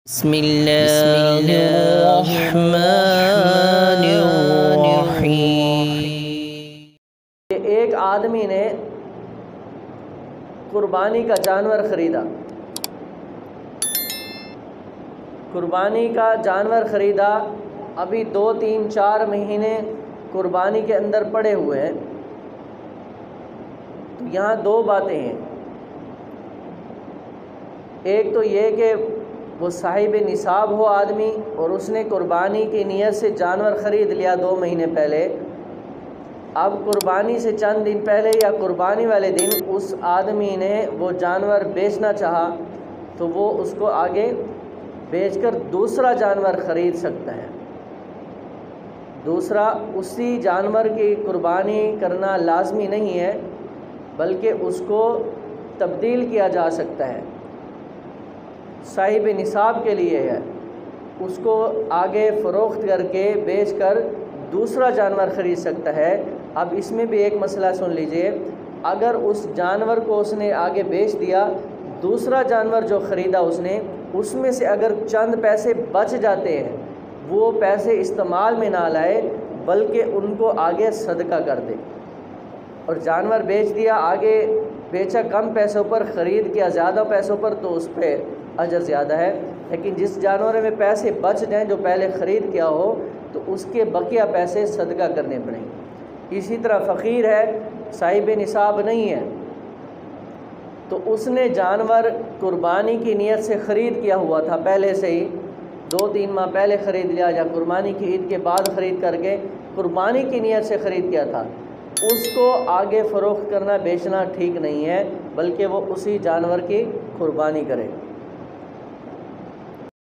बिस्मिल्लाहिर्रहमानिर्रहीम। एक आदमी ने कुर्बानी का जानवर ख़रीदा। कुर्बानी का जानवर ख़रीदा, अभी 2, 3, 4 महीने कुर्बानी के अंदर पड़े हुए हैं। तो यहाँ 2 बातें हैं। एक तो ये कि वो साहिब निसाब हो आदमी और उसने कुर्बानी की नीयत से जानवर ख़रीद लिया 2 महीने पहले। अब कुर्बानी से चंद दिन पहले या कुर्बानी वाले दिन उस आदमी ने वो जानवर बेचना चाहा तो वो उसको आगे बेचकर दूसरा जानवर ख़रीद सकता है। दूसरा, उसी जानवर की कुर्बानी करना लाजमी नहीं है, बल्कि उसको तब्दील किया जा सकता है। साहिब निसाब के लिए है, उसको आगे फ़रोख्त करके बेचकर दूसरा जानवर ख़रीद सकता है। अब इसमें भी एक मसला सुन लीजिए। अगर उस जानवर को उसने आगे बेच दिया, दूसरा जानवर जो ख़रीदा उसने, उसमें से अगर चंद पैसे बच जाते हैं, वो पैसे इस्तेमाल में ना लाए बल्कि उनको आगे सदका कर दे। और जानवर बेच दिया, आगे बेचा कम पैसों पर, ख़रीद किया ज़्यादा पैसों पर, तो उस पर अजर ज़्यादा है। लेकिन जिस जानवर में पैसे बच जाएँ जो पहले ख़रीद किया हो, तो उसके बकिया पैसे सदका करने पड़ेंगे। इसी तरह फ़कीर है, साहिब निसाब नहीं है, तो उसने जानवर कुर्बानी की नीयत से ख़रीद किया हुआ था पहले से ही, 2-3 माह पहले ख़रीद लिया या कुर्बानी की ईद के बाद ख़रीद करके कुर्बानी की नीयत से ख़रीद किया था, उसको आगे फ़रोख्त करना, बेचना ठीक नहीं है, बल्कि वो उसी जानवर की कुर्बानी करे।